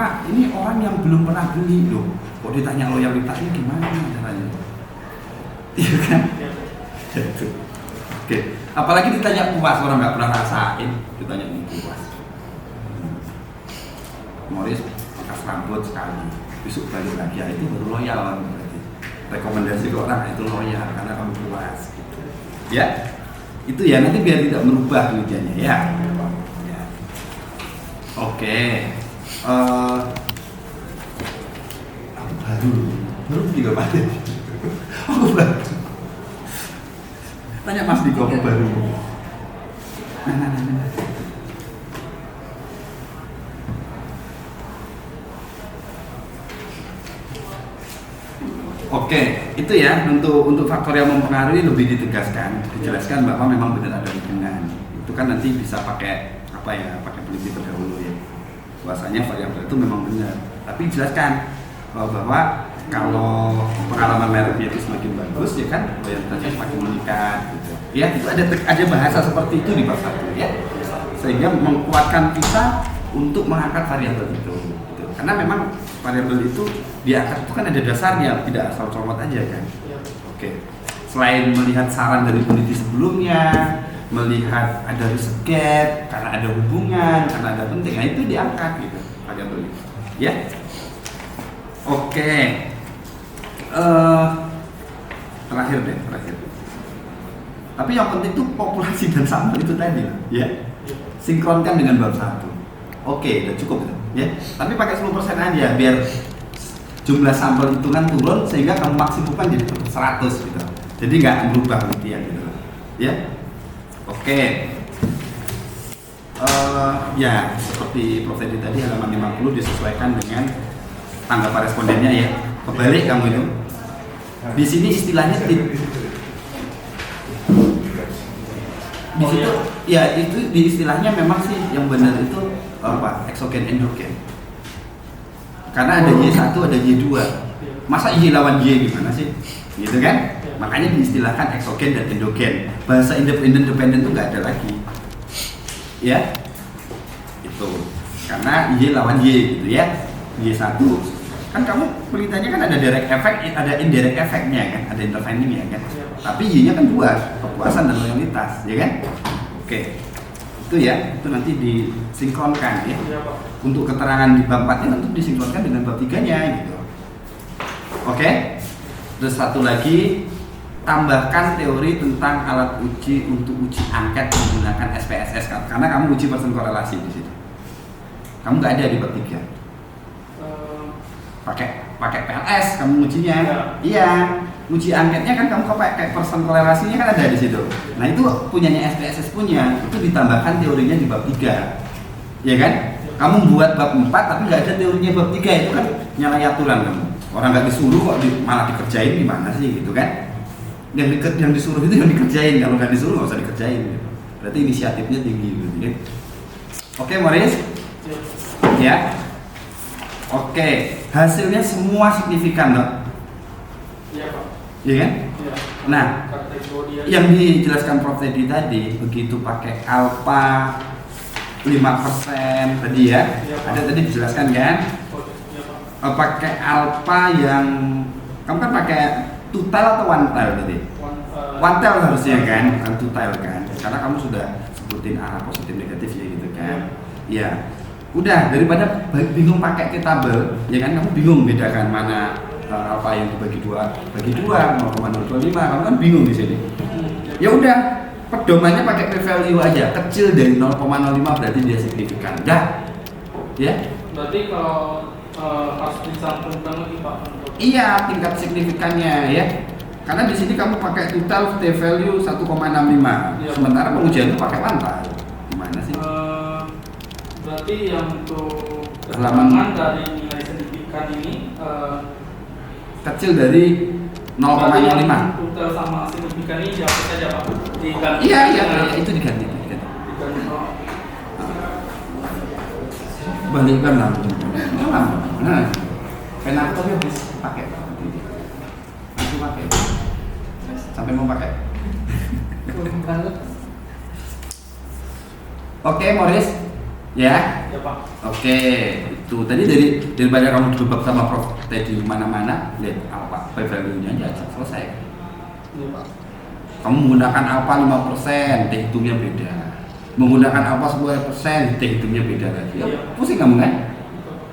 Pak, ini orang yang belum pernah beli loh, kok ditanya loyalitasnya gimana caranya? Iya kan? Gitu. Oke, apalagi ditanya puas, orang nggak pernah rasain, ditanya puas. Morris bekas rambut sekali, besok balik lagi, ya itu baru loyal berarti. Rekomendasi ke orang itu loyal karena kamu puas. Gitu. Ya, itu ya nanti biar tidak merubah tujuannya ya. Ya. Oke, aku baru juga pada. Aku baru. Tanya Mas Diko aku baru. Nah. Oke, itu ya untuk faktor yang mempengaruhi lebih dijelaskan bahwa memang benar ada hubungan. Itu kan nanti bisa pakai pakai peneliti terdahulu ya. Bahwasanya variabel itu memang benar. Tapi jelaskan bahwa kalau pengalaman merek itu semakin bagus ya kan, loyalitasnya semakin meningkat gitu. Ya, itu ada bahasa seperti itu di bab 1 ya. Sehingga menguatkan kita untuk mengangkat variabel itu. Gitu. Karena memang variabel itu diangkat itu kan ada dasarnya, tidak asal comot aja kan. Oke. Selain melihat saran dari peneliti sebelumnya, melihat ada risk gap, karena ada hubungan, karena ada penting, nah itu diangkat gitu variabel itu. Ya. Oke. Terakhir. Tapi yang penting itu populasi dan sampel itu tadi, ya. Sinkronkan dengan bab 1. Oke, udah cukup itu, ya. Tapi pakai 10% aja biar jumlah sampel hitungan turun sehingga kamu maksimumkan jadi 100 gitu. Jadi nggak berubah penelitian gitu. Ya. Oke. Ya, seperti Prof Teddy tadi halaman 50 disesuaikan dengan tanggapan respondennya ya. Kebalik kamu itu. Di sini istilahnya di situ ya itu di istilahnya memang sih yang benar itu apa? Eksogen endogen. Karena ada Y1, ada Y2. Masa Y lawan Y gimana sih? Gitu kan? Makanya diistilahkan eksogen dan endogen. Bahasa independen itu nggak ada lagi. Ya. Itu. Karena Y lawan Y gitu ya. Y1 kan kamu penelitiannya kan ada direct effect, ada indirect effect-nya kan, ada intervening-nya kan. Tapi Y-nya kan 2, kepuasan dan loyalitas, ya kan? Oke. Itu ya, itu nanti disinkronkan ya. Untuk keterangan di bab 4-nya tentu disinkronkan dengan bab 3-nya gitu. Oke. Terus satu lagi, tambahkan teori tentang alat uji untuk uji angket menggunakan SPSS karena kamu uji persen korelasi di situ. Kamu nggak ada di bab 3. Pakai PLS kamu ujinya. Iya. Uji angketnya kan kamu pakai persen korelasinya kan ada di situ. Nah, itu punyanya SPSS punya, itu ditambahkan teorinya di bab 3. Ya kan? Kamu buat bab 4 tapi nggak ada teorinya bab 3, itu kan nyalahi aturan kamu. Orang nggak disuruh kok malah dikerjain, gimana sih gitu kan? Yang disuruh itu yang dikerjain, kalau nggak disuruh nggak usah dikerjain gitu. Berarti inisiatifnya tinggi gitu kan? Oke, Morris? Ya. Oke, hasilnya semua signifikan loh. Iya, Pak. Iya kan? Iya. Nah, yang dijelaskan Prof Teddy tadi, begitu pakai alpha 5% tadi ya, ada tadi dijelaskan kan? Pakai alpha yang kamu kan pakai two-tail atau one-tail tadi? One-tail harusnya kan, bukan two-tail kan? Karena kamu sudah sebutin arah positif negatif ya gitu kan? Iya. Udah, daripada bingung pakai tabel, ya kan, kamu bingung bedakan mana apa yang dibagi 2, 0,025, kamu kan bingung di sini. Ya udah, pedomannya pakai p-value aja, kecil dari 0,05 berarti dia signifikan. Dah, ya. Berarti kalau harus disampingkan lagi Pak? Iya, tingkat signifikannya ya. Karena di sini kamu pakai total p-value 1,65, ya. Sementara pengujian itu pakai lantai. Gimana sih? Berarti yang untuk halaman dari nilai signifikan ini kecil dari 0,05. Total sama signifikan ini dihapus saja Pak? Diganti? Iya, itu diganti. Balikan lah. Nah, pena aku tadi habis pakai. Aku pakai. Sampai mau pakai. Oke, Morris. Ya? Ya, Pak. Oke, itu Tuh tadi daripada kamu dijebak sama Prof tadi mana-mana, lihat alpha by value-nya aja selesai. Iya Pak. Kamu menggunakan alpha 5%, hitungnya beda. Menggunakan alpha 10%, hitungnya beda lagi. Ya, pusing kamu kan?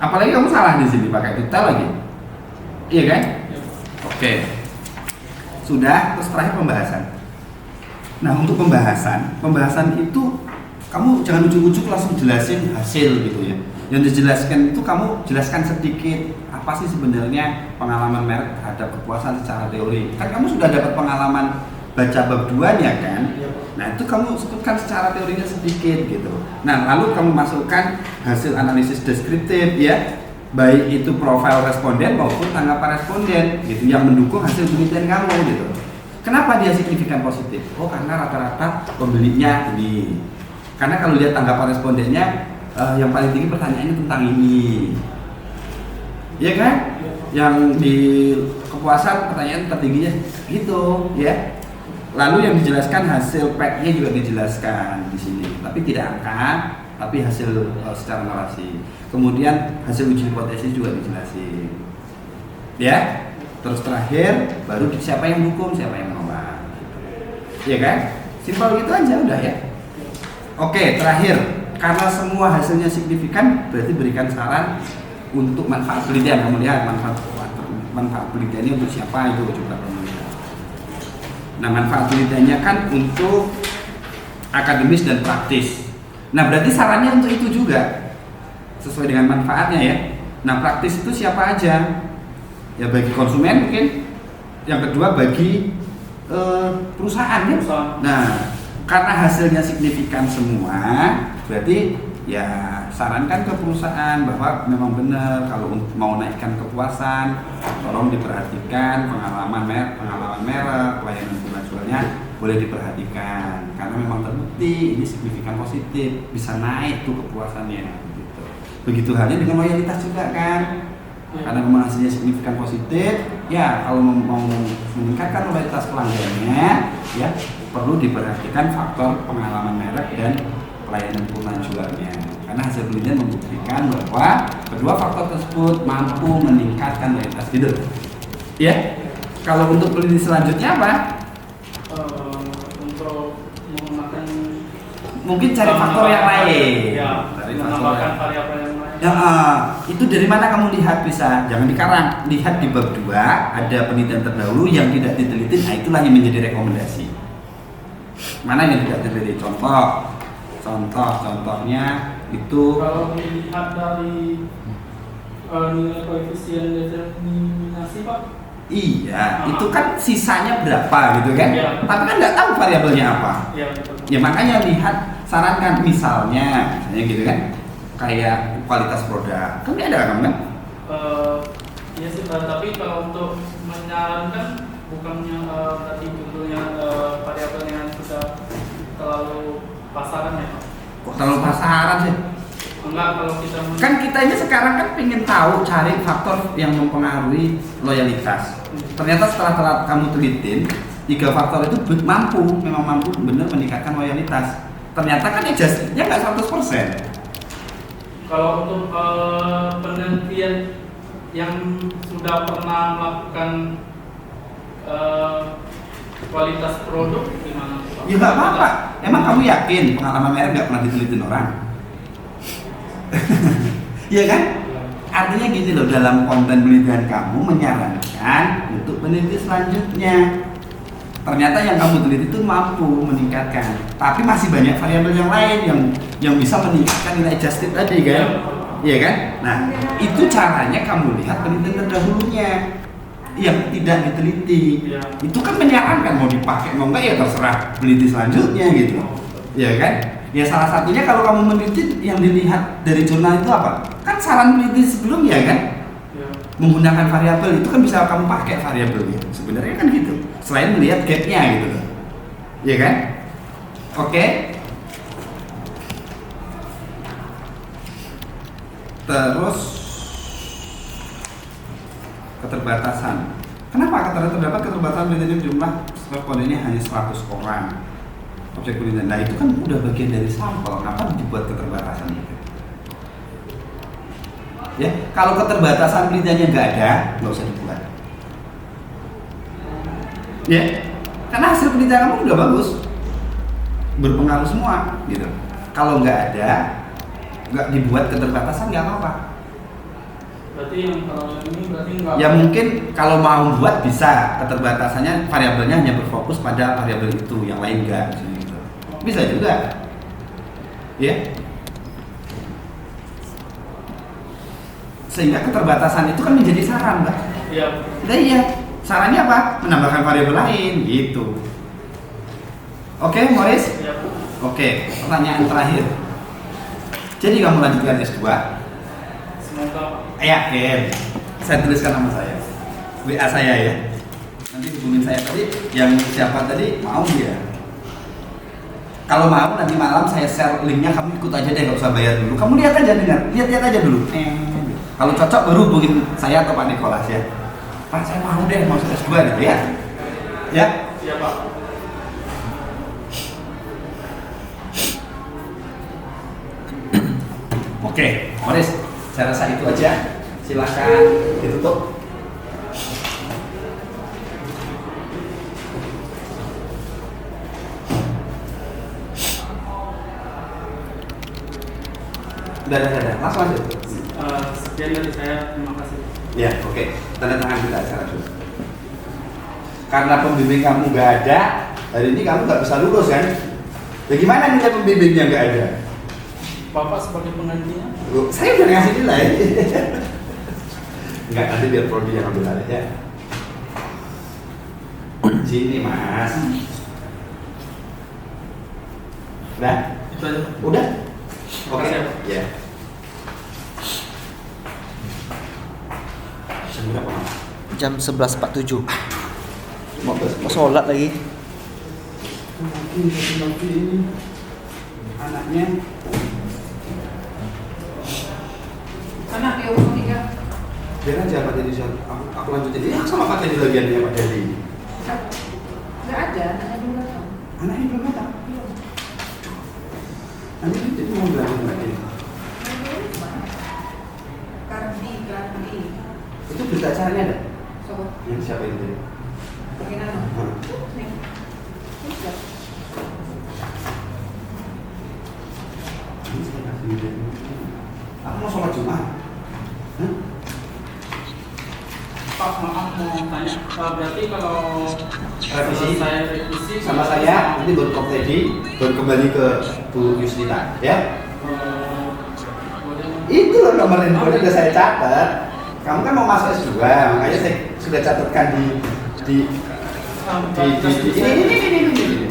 Apalagi kamu salah di sini pakai detail lagi. Iya kan? Iya. Oke. Sudah, terus terakhir pembahasan. Nah, untuk pembahasan itu kamu jangan ujuk-ujuk langsung jelasin hasil gitu ya. Yang dijelaskan itu kamu jelaskan sedikit apa sih sebenarnya pengalaman merek terhadap kepuasan secara teori. Kan kamu sudah dapat pengalaman baca bab 2-nya kan? Nah, itu kamu sebutkan secara teorinya sedikit gitu. Nah, lalu kamu masukkan hasil analisis deskriptif ya, baik itu profil responden maupun tanggapan responden gitu yang mendukung hasil penelitian kamu gitu. Kenapa dia signifikan positif? Oh, karena rata-rata pembelinya ini. Karena kalau lihat tanggapan respondennya yang paling tinggi pertanyaannya tentang ini. Iya kan? Yang di kepuasan pertanyaan tertingginya gitu ya. Lalu yang dijelaskan hasil pack-nya juga dijelaskan di sini, tapi tidak angka, tapi hasil secara narasi. Kemudian hasil uji hipotesis juga dijelasin. Ya. Terus terakhir baru siapa yang dukung, siapa yang menolak. Iya kan? Simpel gitu aja udah ya. Oke, terakhir. Karena semua hasilnya signifikan, berarti berikan saran untuk manfaat penelitian. Kamu lihat manfaat penelitiannya untuk siapa itu coba kamu lihat. Nah, manfaat penelitiannya kan untuk akademis dan praktis. Nah, berarti sarannya untuk itu juga sesuai dengan manfaatnya ya. Nah, praktis itu siapa aja? Ya bagi konsumen mungkin. Yang kedua bagi perusahaan ya. Nah, karena hasilnya signifikan semua, berarti ya sarankan ke perusahaan bahwa memang benar kalau mau naikkan kepuasan, tolong diperhatikan pengalaman merek, pelayanan konvensionalnya boleh diperhatikan karena memang terbukti ini signifikan positif, bisa naik tuh kepuasannya gitu. Begitu halnya dengan loyalitas juga kan. Karena memang hasilnya signifikan positif, ya kalau mau meningkatkan loyalitas pelanggannya, ya perlu diperhatikan faktor pengalaman merek dan pelayanan konvensionalnya. Karena hasil penelitian membuktikan bahwa kedua faktor tersebut mampu meningkatkan loyalitas gitu. Ya, kalau untuk penelitian selanjutnya apa? Untuk menggunakan mungkin cari faktor yang lain. Ya, Cari menambahkan variabel yang lain. Ya, itu dari mana kamu lihat bisa? Jangan dikarang. Lihat di bab 2 ada penelitian terdahulu yang tidak diteliti. Nah, itulah yang menjadi rekomendasi. Mana yang tidak diteliti? Contohnya itu. Kalau dilihat dari nilai koefisien determinasi Pak. Iya, itu kan sisanya berapa gitu kan? Ya. Tapi kan nggak tahu variabelnya apa. Iya betul. Ya makanya lihat, sarankan misalnya gitu kan, kayak kualitas produk. Kan nggak ada kan? Iya sih, tapi kalau untuk menyarankan bukannya tadi judulnya variabel yang sudah terlalu pasaran ya Pak? Kok terlalu pasaran sih? Enggak, kalau kita Kan kita ini sekarang kan pengen tahu cari faktor yang mempengaruhi loyalitas. Ternyata setelah kamu telitin 3 faktor itu memang mampu benar meningkatkan loyalitas. Ternyata kan adjustnya nggak 100%. Kalau untuk penelitian yang sudah pernah melakukan kualitas produk gimana Pak? Ya nggak apa-apa. Emang kamu yakin pengalaman merek nggak pernah ditelitin orang? Iya kan? Artinya gini loh, dalam konten penelitian kamu menyarankan untuk penelitian selanjutnya. Ternyata yang kamu teliti itu mampu meningkatkan, tapi masih banyak variabel yang lain yang bisa meningkatkan nilai adjusted tadi kan? Iya kan? Nah, itu caranya kamu lihat penelitian terdahulunya yang tidak diteliti. Itu kan menyarankan mau dipakai mau enggak ya terserah peneliti selanjutnya gitu. Iya kan? Ya salah satunya kalau kamu meneliti yang dilihat dari jurnal itu apa? Kan saran peneliti sebelumnya kan? Menggunakan variabel itu kan bisa kamu pakai variabelnya. Sebenarnya kan gitu. Selain melihat gapnya gitu loh. Iya kan? Oke. Terus keterbatasan. Kenapa terdapat keterbatasan penelitian jumlah respondennya hanya 100 orang? Objek penelitian. Nah itu kan udah bagian dari sampel. Kenapa dibuat keterbatasan itu? Ya, kalau keterbatasan penelitiannya nggak ada, nggak usah dibuat. Ya, karena hasil penelitian kamu udah bagus, berpengaruh semua, gitu. Kalau nggak ada, nggak dibuat keterbatasan nggak apa-apa. Berarti yang kalau ini berarti nggak. Ya mungkin kalau mau buat bisa, keterbatasannya variabelnya hanya berfokus pada variabel itu, yang lain enggak gitu. Bisa juga. Ya. Sehingga keterbatasan itu kan menjadi saran, Mbak. Iya. Nah, iya. Sarannya apa? Menambahkan variabel lain gitu. Oke, Morris? Iya. Oke, pertanyaan terakhir. Jadi kamu lanjutkan S2? Semoga Pak. Yakin. Saya tuliskan nama saya. WA saya ya. Nanti hubungin saya tadi. Yang siapa tadi mau dia. Kalau mau nanti malam saya share linknya, kamu ikut aja deh, nggak usah bayar dulu. Kamu lihat aja, dengar, lihat aja dulu. Kalau cocok baru hubungin saya atau Pak Nikolas ya. Pak, saya mau deh masuk S2 gitu ya. Ya. Iya Pak. Oke, Morris, saya rasa itu aja. Silakan ditutup. Udah, langsung aja. Sekian dari saya, terima kasih. Ya, oke. Tanda tangan kita acara dulu. Karena pembimbing kamu nggak ada, hari ini kamu nggak bisa lulus kan? Ya gimana nilai pembimbingnya nggak ada? Bapak sebagai penggantinya? Loh, saya udah ngasih nilai. Enggak, nanti biar prodi yang ambil alih ya. Sini Mas. Udah? Itu aja. Udah? Oke. Makasih, ya. Ya. Jam berapa Mas? Jam 11.47. Mau sholat lagi. Mungkin ini anaknya. Anak ya umur 3. Biar aja Pak Dedi, aku lanjutin. Ya sama Pak Dedi bagiannya Pak Dedi. Nggak ada, anaknya belum datang. Anaknya belum datang. Nanti Dedi mau belajar Pak Dedi. Kardi. Itu berita acaranya ada? Sobat, Yang siapa itu tadi? bagaimana? Nih. Ini siap. Ini saya kasih ide. Aku mau sholat Jumat. Hah? Pak, maaf mau tanya. Berarti kalau Revisi saya revisi sama saya, nanti baru Prof Teddy, baru kembali ke Bu Yusnita, ya? boleh. Itu loh nomor handphone udah saya catat. Kamu kan mau masuk S2, makanya saya sudah catatkan di ini.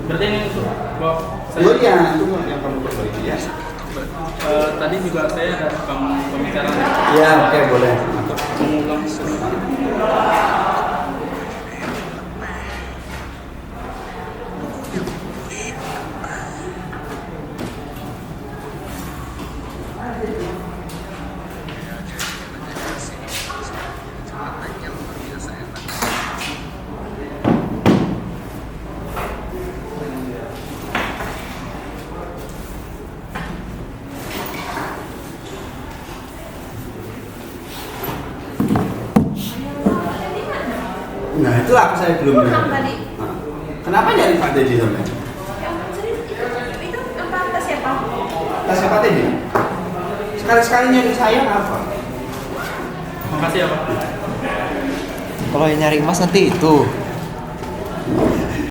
Berarti ini untuk Bapak saya. Oh iya, itu yang kamu perbaiki ya. Tadi juga saya ada pembicaraan Iya, oke, boleh. mengulang. Nah, itu aku saya belum Pulang lihat. tadi. Nah, kenapa nyari Pak Teddy sampai? Yang cerita itu apa tas siapa? Tas Pak Teddy? Sekali-sekali nyari saya apa? Makasih ya Pak. Kalau yang nyari emas nanti itu